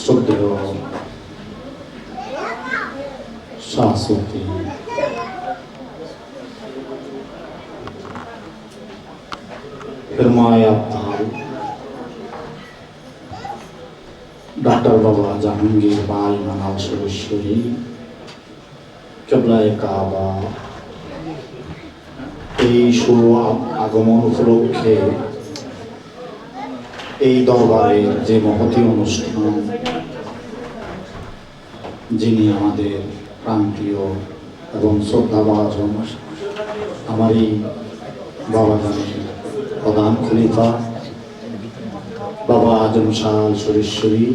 শ্রদ্ধেয় শাহসুফি ফিরমায়া डॉक्टर बाबा जहांगीर बाल मनाल सुरेश्वरी केबलाए काबा এই শুভ আগমন উপলক্ষে এই দরবারের যে মহতী অনুষ্ঠান যিনি আমাদের প্রান্তীয় এবং শ্রদ্ধাভাজন আমারই বাবা জানের প্রধান খলিফা বাবা আজম শাহ সুরেশ্বরী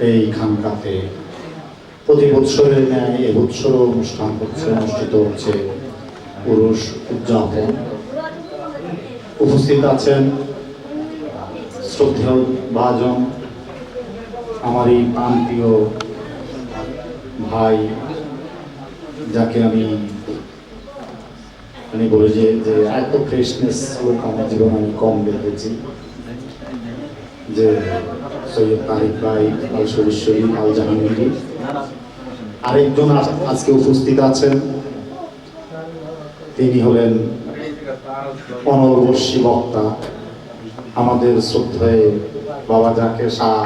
এই খানকাতে প্রতি বৎসরের ন্যায় এবছর অনুষ্ঠান অনুষ্ঠিত হচ্ছে পুরুষ উদযাপন। উপস্থিত আছেন শ্রদ্ধেয় ভাজন আমারই প্রান্তীয় ভাই, যাকে আমি বলি যে এত ফ্রেশনেস লোক আমার জীবনে আমি কম দেখেছি, যে সৈয়দ তারিক ভাই আল সুরেশ্বরী আল জাহাঙ্গীরি। আরেকজন আজকে উপস্থিত আছেন, তিনি হলেন অনবর্ষী বক্তা, আমাদের শ্রদ্ধেয় বাবা যাকে শাহ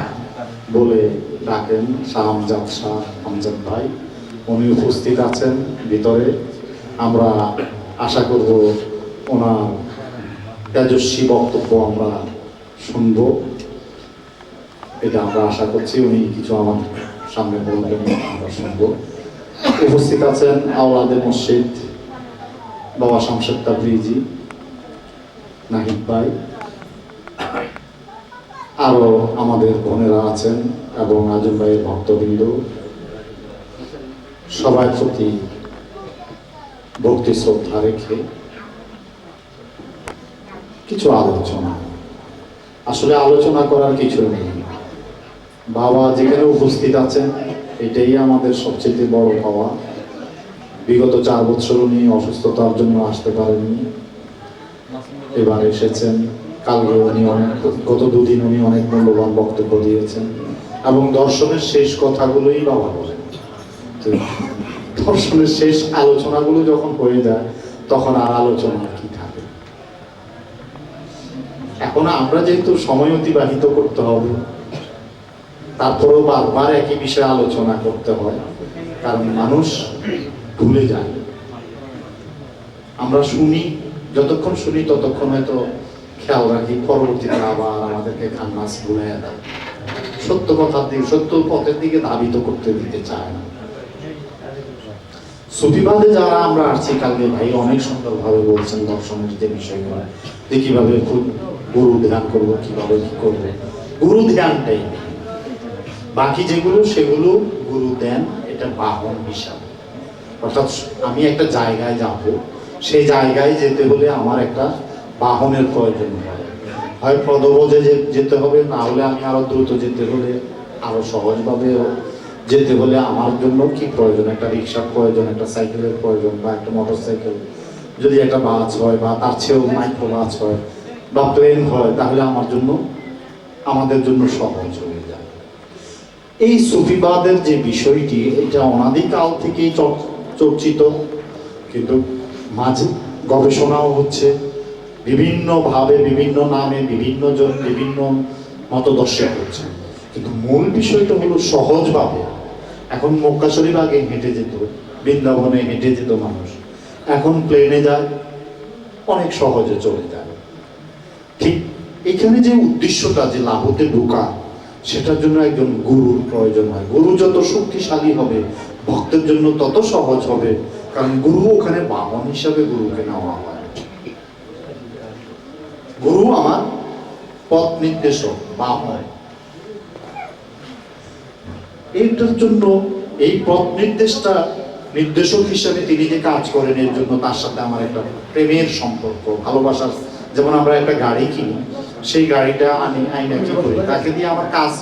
বলে ডাকেন, শাহ আমজাদ ভাই, উনি উপস্থিত আছেন ভিতরে। আমরা আশা করব ওনার তেজস্বী বক্তব্য আমরা শুনব, এটা আমরা আশা করছি। উনি কিছু আমাদের সামনে বলবেন, আমরা শুনব। উপস্থিত আছেন আওলাদে মসজিদ বাবা শামশেদ তাবরিজি নাহিদ ভাই, আরো আমাদের বোনেরা আছেন এবং আজম ভাইয়ের ভক্তবৃন্দ, সবার প্রতি ভক্তি শ্রদ্ধা রেখে কিছু আলোচনা, আসলে আলোচনা করার কিছু নেই। বাবা যেখানে উপস্থিত আছেন এটাই আমাদের সবচেয়ে বড় পাওয়া। বিগত 4 বছর উনি অসুস্থতার জন্য আসতে পারেননি, এবার এসেছেন। কালকে উনি গত 2 দিন উনি অনেক মূল্যবান বক্তব্য দিয়েছেন এবং দর্শনের শেষ কথাগুলোই বাবা বলেন। দর্শনের শেষ আলোচনাগুলো যখন হয়ে যায় তখন আর আলোচনা কি থাকে। এখন আমরা যেহেতু সময় অতিবাহিত করতে হবে, তারপরেও বারবার একই বিষয়ে আলোচনা করতে হয়, কারণ মানুষ ভুলে যায়। আমরা শুনি, যতক্ষণ শুনি ততক্ষণ হয়তো খেয়াল রাখি, পরবর্তীতে আবার আমাদেরকে খান্নাস ভুলে দেয়, সত্য কথার দিকে, সত্য পথের দিকে ধাবিত করতে দিতে চায় না। সুফিবাদে যারা আমরা আসছি, কালকে ভাই অনেক সুন্দরভাবে বলছেন দর্শনের যে বিষয়গুলো, যে কিভাবে গুরু ধ্যান করবো, কিভাবে কি করবো। গুরু ধ্যানটাই, বাকি যেগুলো সেগুলো গুরু দেন, এটা বাহন হিসাবে। অর্থাৎ আমি একটা জায়গায় যাব, সেই জায়গায় যেতে হলে আমার একটা বাহনের প্রয়োজন হয় পদবোধে যেতে হবে, না হলে আমি আরো দ্রুত যেতে হলে, আরো সহজভাবে যেতে হলে আমার জন্য কি প্রয়োজন, একটা রিক্সার প্রয়োজন, একটা সাইকেলের প্রয়োজন, বা একটা মোটর সাইকেল। যদি একটা বাস হয় বা তার চেয়েও মাইক্রো বাস হয় বা প্লেন হয়, তাহলে আমাদের জন্য সহজ হয়ে যায়। এই সুফিবাদের যে বিষয়টি, এটা অনাদিকাল থেকেই চর্চিত, কিন্তু মাঝে গবেষণাও হচ্ছে বিভিন্নভাবে, বিভিন্ন নামে, বিভিন্ন জন বিভিন্ন মতদর্শে হচ্ছে, কিন্তু মূল বিষয়টা হলো সহজভাবে। এখন মক্কা শরীফ আগে হেঁটে যেত, বৃন্দাবনে হেঁটে যেত মানুষ, এখন প্লেনে যায়, অনেক সহজে চলে যায়। ঠিক এখানে যে উদ্দেশ্যটা, যে লাভতে ঢোকা, সেটার জন্য একজন গুরুর প্রয়োজন হয়। গুরু যত শক্তিশালী হবে, ভক্তের জন্য তত সহজ হবে, কারণ গুরু ওখানে বাহন হিসাবে গুরুকে নেওয়া হয়। গুরু আমার পথ নির্দেশক, বাহন। এইটার জন্য এই পথ নির্দেশক হিসাবে তিনি যে কাজ করেন, এর জন্য তার সাথে আমার একটা প্রেমের সম্পর্ক, ভালোবাসার। যেমন আমরা একটা গাড়ি কিনি, সেই গাড়িটা আমি আইনা কি করি, তাকে দিয়ে আমার কাজ,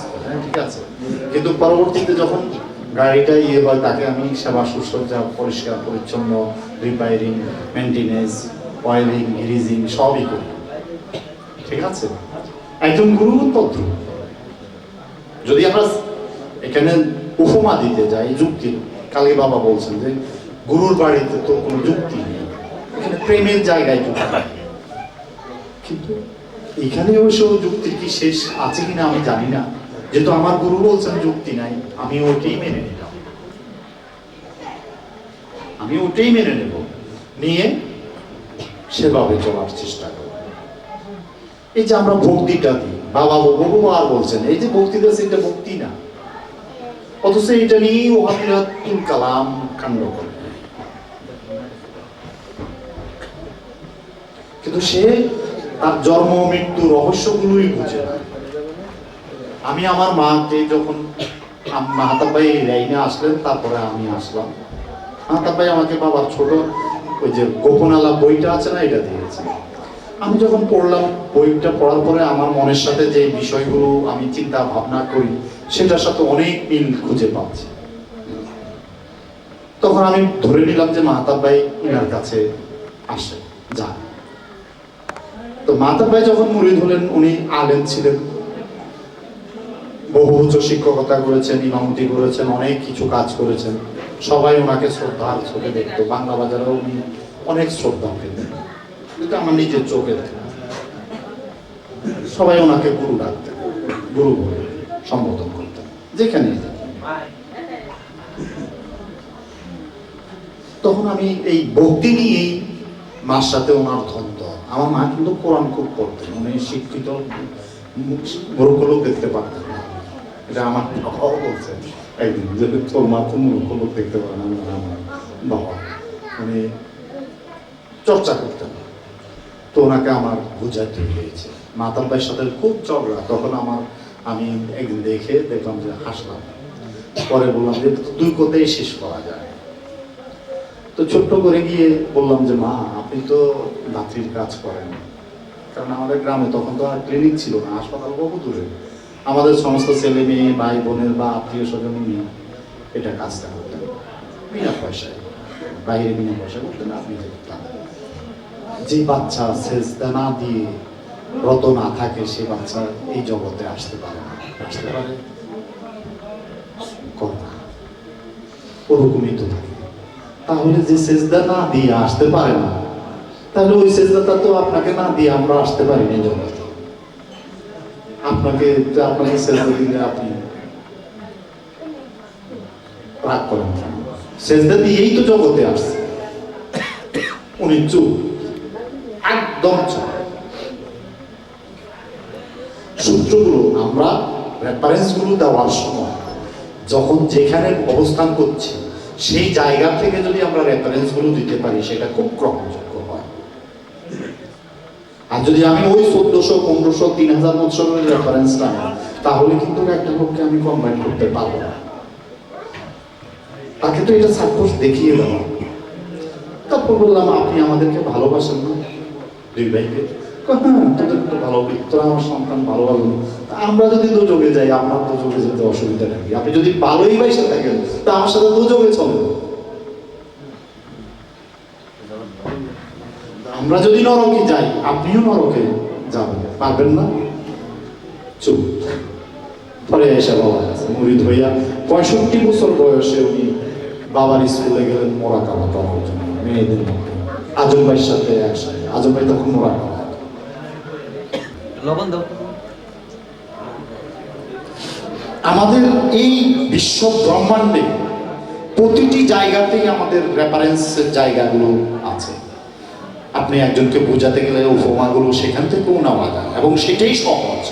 ঠিক আছে, কিন্তু পরবর্তীতে যখন গাড়িটা হয়, তাকে আমি সেবা শুশ্রূষা, পরিষ্কার পরিচ্ছন্ন, রিপেয়ারিং, মেনটেনেন্স, অয়েলিং, গ্রিজিং সবই করি, ঠিক আছে। একজন গুরু তদ্রূপ। যদি আমরা এখানে উপমা দিতে যাই, যুক্তি, কালী বাবা বলছেন যে গুরুর বাড়িতে তো কোনো যুক্তি নেই, এখানে প্রেমের জায়গায় যুক্তি, কিন্তু এখানে অবশ্য যুক্তির কি শেষ আছে কিনা আমি জানি না, যেহেতু আমার গুরু বলছেন যুক্তি নাই, আমি ওইটাই মেনে নিলাম, আমি ওইটাই মেনে নেব, নিয়ে সেভাবে চলার চেষ্টা করব। এই যে আমরা ভক্তিটা দিই, বাবা বহুবার বলছেন এই যে ভক্তি দিয়েছে এটা ভক্তি না, অথচ এটা নিয়েই ওহাবিরাতুল কালাম কাণ্ড করে। কিন্তু সে তার জন্ম মৃত্যু রহস্যগুলোই বুঝে না। আমি আমার মাকে যখন মাহাতাব ভাই লাইনে আসলেন, তারপরে আমি আসলাম, মাহাতাব ভাই আমাকে বাবার ছোট ওই যে গোপনালা বইটা আছে না, এটা দিয়েছে। আমি যখন পড়লাম, বইটা পড়ার পরে আমার মনের সাথে যে বিষয়গুলো আমি চিন্তা ভাবনা করি সেটার সাথে অনেক মিল খুঁজে পাচ্ছি। তখন আমি ধরে নিলাম যে মাহাতাব ভাই এনার কাছে আসে, যান। তো মাহাতাব ভাই যখন মুরিদ হলেন, উনি আলেম ছিলেন, বহু উচ্চ শিক্ষকতা করেছেন, ইমামতি করেছেন, অনেক কিছু কাজ করেছেন, সবাই ওনাকে শ্রদ্ধার চোখে দেখতো, বাংলা বাজারেও উনি অনেক শ্রদ্ধা পেতেন, কিন্তু আমার নিজের চোখে দেখেন, সবাই ওনাকে গুরু ডাকতেন, গুরু বলে সম্বোধন করতেন যেখানে। তখন আমি এই ভক্তি নিয়েই মার সাথে ওনার দ্বন্দ্ব। আমার মা কিন্তু কোরআন খুব পড়তেন, উনি শিক্ষিত মূর্খ লোক দেখতে পারতেন না, এটা আমার বাবাও বলছেন একদিন যে তোর মা তো মূর্খ লোক দেখতে পারে না। আমার বাবা উনি চর্চা করতেন, তো ওনাকে আমার বুঝাতে হয়েছে। মাতাব ভাইয়ের সাথে খুব ঝগড়া, তখন আমি একদিন দেখলাম যে হাসলাম, পরে বললাম যে দুই কথাই শেষ করা যায়। তো ছোট্ট করে গিয়ে বললাম যে মা, আপনি তো রাত্রির কাজ করেন, কারণ আমাদের গ্রামে তখন তো আর ক্লিনিক ছিল না, হাসপাতাল বহু দূরে, আমাদের সমস্ত ছেলে মেয়ে ভাই বোনের বা আত্মীয় স্বজন নিয়ে এটা কাজটা করতেন বিনা পয়সায়, বাইরে বিনা পয়সা করতেন, আপনি দেখতেন। যে বাচ্চা সেজদা না দিয়ে রত না থাকে, সে বাচ্চা এই জগতে আসতে পারে না, আসতে পারে কথা ওরকমই তো থাকে। তাহলে যে সেজদা না দিয়ে আসতে পারে না, তাহলে ওই সেজদাটা তো আপনাকে না দিয়ে আমরা আসতে পারি না জগতে। আপনাকে সেজদা দিলে আপনি রাগ করেন, সেজদা দিয়েই তো জগতে আসছে। উনি চুপ, একদম চুপ। সূত্রগুলো আমরা রেফারেন্সগুলো দেওয়ার সময় যখন যেখানে অবস্থান করছি সেই জায়গা থেকে যদি আমরা রেফারেন্সগুলো দিতে পারি, সেটা খুব গ্রহণযোগ্য হয়। আর যদি আমি ওই 1400, 1500, 3000 বছরের রেফারেন্স না, তাহলে কিন্তু একটা লোককে আমি কম্বাইন করতে পারবো না। তাকে তো এটা সাপোজ দেখিয়ে দেওয়া। তারপর বললাম, আপনি আমাদেরকে ভালোবাসেন না দুই ভাইকে? হ্যাঁ, তোদের তো ভালো, তোরা আমার সন্তান ভালো ভালো। আমরা যদি দুযোগে যাই, আপনার দুযোগে যেতে অসুবিধা নাকি? আপনি যদি ভালোই বাইসে থাকেন, তা আমার সাথে দুযোগে চলে। আমরা যদি নরকে যাই, আপনিও নরকে যাবেন, পারবেন না? চুপ। পরে এসে বাবা আছে মুরিদ হইয়া 65 বছর বয়সে উনি বাবার স্কুলে গেলেন মোরাকাবা করার জন্য, মেয়েদের মধ্যে আজম ভাইয়ের সাথে একসাথে। আজম ভাই তখন মোরাকাবা। আমাদের এই বিশ্ব ব্রহ্মাণ্ডে প্রতিটি জায়গাতেই আমাদের রেফারেন্সের জায়গাগুলো আছে। আপনি একজনকে বোঝাতে গেলে উপমাগুলো সেখান থেকেও নেওয়া যায়, এবং সেটাই সহজ।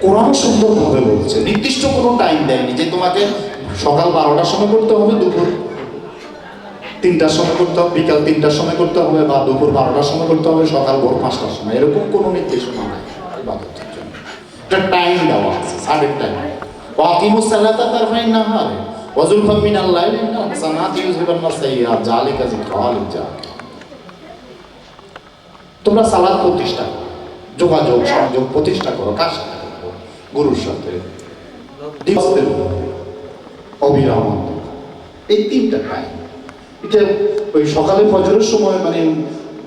কোরআন সুন্দরভাবে বলছে, নির্দিষ্ট কোনো টাইম দেয়নি যে তোমাকে সকাল 12টার সময় করতে হবে, দুপুর 3টার সময় করতে হবে, বিকাল 3টার সময় করতে হবে, বা দুপুর 12টার সময় করতে হবে, সকাল ভোর 5টার সময়। এরকম কোনো নির্দেশনা নাই ইবাদতের জন্য। একটা টাইম দেওয়া আছে, সাড়ের টাইম। ওয়াকিমুস সালাতা তারফাইন নাহারে ওয়াজুলফাম মিনাল লাইলি ইন্নাল হাসানাতি ইউযহিবান্না সাইয়্যাত যালিকা যিকরা লিল-যাকিরিন। তোমরা সালাত প্রতিষ্ঠা করো, যোগাযোগ সংযোগ প্রতিষ্ঠা করো। কার সাথে? গুরুর সাথে, দিবসের অবিরাম। এই 3টা টাইম। এটা ওই সকালে ফজরের সময়, মানে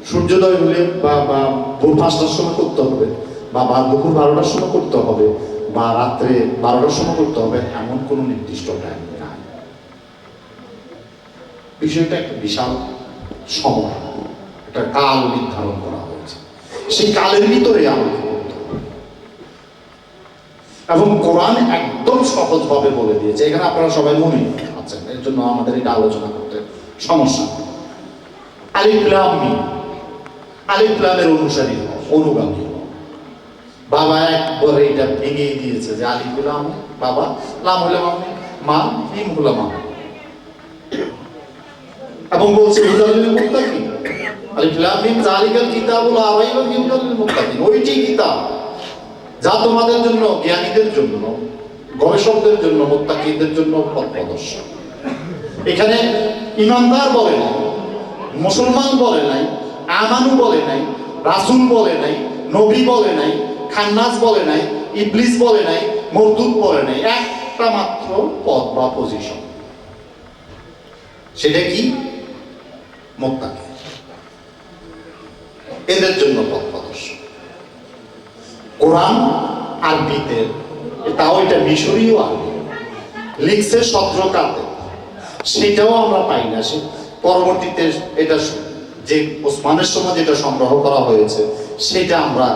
সূর্যোদয় হলে বা ভোর 5টার সময় করতে হবে, বা দুপুর 12টার সময় করতে হবে, বা রাত্রে 12টার সময় করতে হবে, এমন কোনো নির্দিষ্ট টাইম নাই। বিষয়টা একটা বিশাল সময়, একটা কাল নির্ধারণ করা হয়েছে, সেই কালের ভিতরে আমাকে করতে হবে। এবং কোরআন একদম সহজভাবে বলে দিয়েছে। এখানে আপনারা সবাই মনে আছেন, এর জন্য আমাদের এটা আলোচনা করতে সমস্যা। আলিফ লাম মিম, আলিফ লামের অনুসারী হও, অনুগামী হও। বাবা একবারে এটা ভেঙে দিয়েছে যে আলিফ লাম বাবা, লাম হলো মা, মিম হলো মা, এবং বলছে হুদাল লিল মুত্তাকিন। আলিফ লাম মিম যালিকাল কিতাবু লা রাইবা ফীহি হুদাল লিল মুত্তাকিন, ওইটি কিতাব যা তোমাদের জন্য, জ্ঞানীদের জন্য, গবেষকদের জন্য, মুত্তাকিদের জন্য পথ প্রদর্শক। এখানে ইমানদার বলে নাই, মুসলমান বলে নাই, আমানু বলে নাই, রাসূল বলে নাই, নবী বলে নাই, খান্নাস বলে নাই, ইবলিস বলে নাই, মরদুদ বলে নাই। একটা মাত্র পদ বা পজিশন, সেটা কি? মুত্তাকি, এদের জন্য পথ প্রদর্শক। কোরআন আরবিতে, তাও এটা মিশরীয় আরবি, লিখছে সদ্রকাতে, সেটাও আমরা পাই না। সে পরবর্তীতে এটা যে ওসমানের সময় যেটা সংগ্রহ করা হয়েছে সেটা আমরা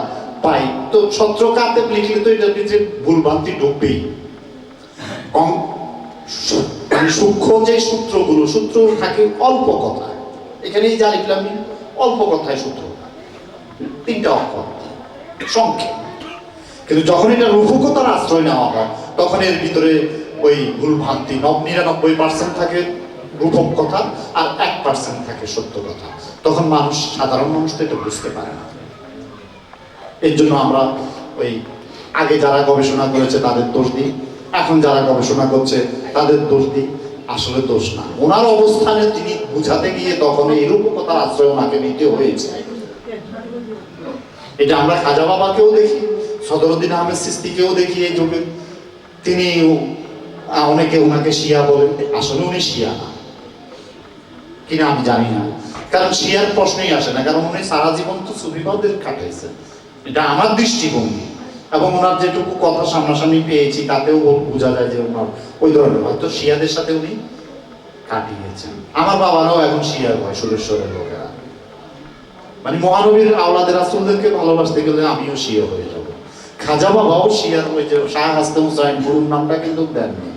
পাই। তো সদ্রকাতে লিখলে তো এটার ভিতরে ভুলভ্রান্তি ঢুকবেই। মানে সূক্ষ্ম যে সূত্রগুলো, সূত্র থাকে অল্প কথায়। এখানে এই যে আলিফ লাম মিম, অল্প কথায় সূত্র, 3টা অক্ষর সংক্ষেপ। কিন্তু যখন এটা রূপকতার আশ্রয় নেওয়া হয়, তখন এর ভিতরে ওই ভুলভ্রান্তি 99% থাকে রূপক কথা, আর 1% থাকে সত্য কথা। তখন মানুষ, সাধারণ মানুষ তো এটা বুঝতে পারে না। এর জন্য আমরা ওই আগে যারা গবেষণা করেছে তাদের দোষ দিই, এখন যারা গবেষণা করছে তাদের দোষ দিই। আসলে দোষ না, ওনার অবস্থানে তিনি বুঝাতে গিয়ে তখন এই রূপকতার আশ্রয় ওনাকে নিতে হয়েছে। এটা আমরা খাজা বাবাকেও দেখি, সদরুদ্দিন আহমেদ চিশতিকেও দেখি এই যুগে। তিনি অনেকে ওনাকে শিয়া বলেন, আসলে উনি শিয়া না কিনা আমি জানি না, কারণ শিয়ার প্রশ্নই আসে না, কারণ উনি সারা জীবন তো সুফিবাদের কাটাইছেন। এটা আমার দৃষ্টিভঙ্গি, এবং ওনার যেটুকু কথা সামনাসামনি পেয়েছি তাতেও বোঝা যায় যে ওনার ওই ধরনের, হয়তো শিয়াদের সাথে উনি কাটিয়েছেন। আমার বাবারাও এখন শিয়ার হয়, সুরেশ্বরের লোকেরা। মানে মহানবীর আওলাদের রাসূলদেরকে ভালোবাসতে গেলে আমিও শিয়া হয়ে যাব। খাজা বাবাও শিয়ার, ওই যে শাহ হাসতে হুসাইন গুরুর নামটা কিন্তু দেননি।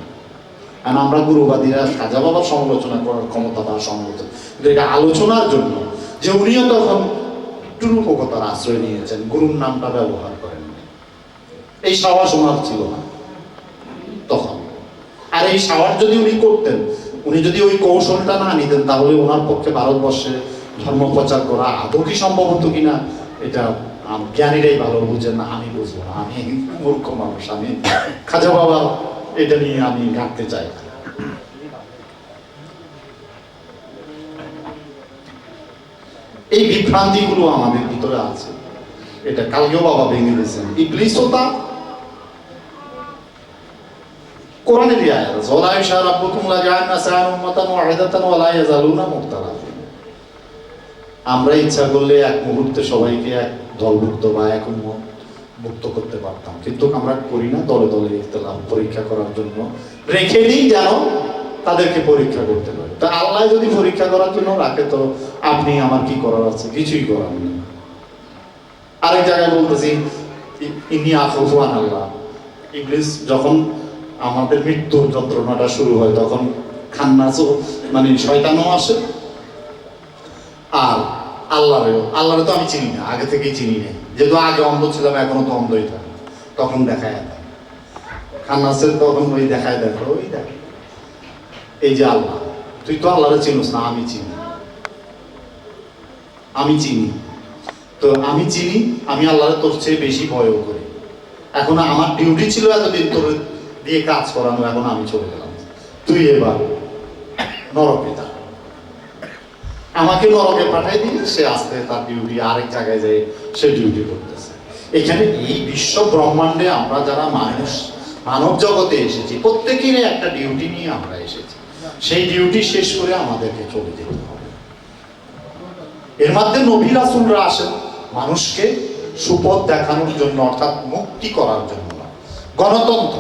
আর আমরা গুরুবাদীরা খাজা বাবার সমালোচনা করার ক্ষমতা বা সমালোচনা, কিন্তু এটা আলোচনার জন্য যে উনিও তখন একটু রূপকতার আশ্রয় নিয়েছেন, গুরুর নামটা ব্যবহার করেন। এই সাহস ওনার ছিল না তখন। আর এই সাহস যদি উনি করতেন, উনি যদি ওই কৌশলটা না নিতেন, তাহলে ওনার পক্ষে ভারতবর্ষে ধর্ম প্রচার করা আদৌ কি সম্ভব হতো কিনা, এটা জ্ঞানীরাই ভালো বুঝেন না, আমি বুঝবো না। আমি মূর্খ মানুষ, আমি খাজা বাবা এটা নিয়ে আমি ঘাটতে চাই। এই বিভ্রান্তিগুলো আমাদের ভিতরে আছে, এটা কালকেও বাবা ভেঙে দিয়েছেন। ইবলিসও তা কোরআনের আয়াত আছে, ওয়ালা ইশা রাব্বুকুম লা জাআলনা সাআন উম্মাতান ওয়াহিদাতান ওয়া লা ইয়াজালুনা মুখতালাফিন। আমরা ইচ্ছা করলে এক মুহূর্তে সবাইকে এক দলভুক্ত বা এক মুক্ত করতে পারতাম, কিন্তু আমরা করি না। দলে দলে ইখতিলাফ পরীক্ষা করার জন্য রেখে দিই, যেন তাদেরকে পরীক্ষা করতে পারে। তা আল্লাহ যদি পরীক্ষা করার জন্য রাখে, তো আপনি আমার কি করার আছে? কিছুই করার নেই। আরেক জায়গায় বলতেছি, ইন্নী আখাফু আল্লাহ। ইবলিস যখন আমাদের মৃত্যুর যন্ত্রণাটা শুরু হয়, তখন খান্নাসও, মানে শয়তানও আসে, আর আল্লাহরে তো আমি চিনি না, আগে থেকেই চিনি না, যেহেতু আগে অন্ধ ছিলাম, এখনো তো অন্ধই থাকি। তখন দেখায় খান্নাসের, তখন ওই দেখায় দেখো, ওই দেখ, এই যে আল্লাহ, তুই তো আল্লাহরে চিনিস না, আমি চিনি, আমি চিনি। তো আমি চিনি, আমি আল্লাহরে তোর চেয়ে বেশি ভয়ও করি। এখন আমার ডিউটি ছিল এতদিন তোর দিয়ে কাজ করানো, এখন আমি চলে গেলাম, তুই এবার নরকে যা। আমাকে নরকে পাঠাই দিই, সে আসতে তার ডিউটি আরেক জায়গায় যায়, সে ডিউটি করতেছে। এখানে এই বিশ্ব ব্রহ্মাণ্ডে আমরা যারা মানুষ, মানব জগতে এসেছি, প্রত্যেকেরই একটা ডিউটি নিয়ে আমরা এসেছি। সেই ডিউটি শেষ করে আমাদেরকে চলে যেতে হবে। এর মধ্যে নবী রাসূলরা আসেন মানুষকে সুপথ দেখানোর জন্য, অর্থাৎ মুক্তি করার জন্য, গণতন্ত্র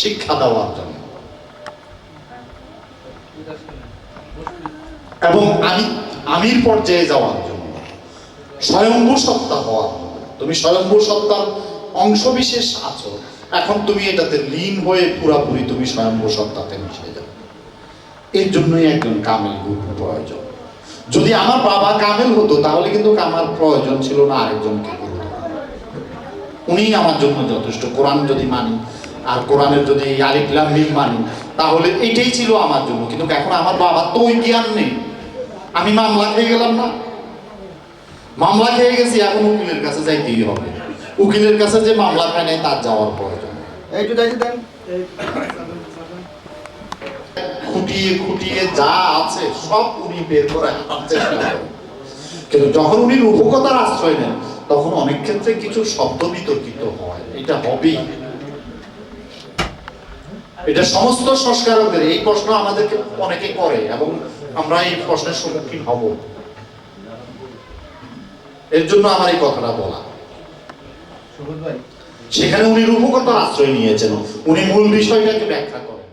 শিক্ষা দেওয়ার জন্য, এবং আমির পর্যায়ে যাওয়ার জন্য, স্বয়ম্ভু সত্তা হওয়ার জন্য। তুমি স্বয়ম্ভু সত্তার অংশ বিশেষ আছো, এখন তুমি এটাতে লীন হয়ে পুরাপুরি তুমি স্বয়ম্ভু সত্তাতে মিশে যাও। এর জন্যই একজন কামেল গুরু প্রয়োজন। যদি আমার বাবা কামেল হতো তাহলে কিন্তু আমার প্রয়োজন ছিল না আরেকজনকে গুরু। উনি আমার জন্য যথেষ্ট। কোরআন যদি মানি আর কোরআনের যদি আলিফ লাম মিম মানি তাহলে এটাই ছিল আমার জন্য। কিন্তু এখন আমার বাবা তো ওই জ্ঞান নেই, আমি মামলা খেয়ে গেলাম না, মামলা খেয়ে গেছি, এখন উকিলের কাছে যাইতেই হবে। উকিলের কাছে যে মামলা খায় নাই তার যাওয়ার প্রয়োজন। খুঁটিয়ে খুঁটিয়ে যা আছে সব উনি বের করে আনার চেষ্টা করেন, কিন্তু যখন উনি রূপকতার আশ্রয় নেন তখন অনেক ক্ষেত্রে কিছু শব্দ বিতর্কিত হয়। এটা হবেই, এটা সমস্ত সংস্কারকদের এই প্রশ্ন আমাদেরকে অনেকে করে এবং আমরা এই প্রশ্নের সম্মুখীন হব। এর জন্য আমার এই কথাটা বলা। সেখানে উনি রূপকতার আশ্রয় নিয়েছেন, উনি মূল বিষয়টাকে ব্যাখ্যা করেন।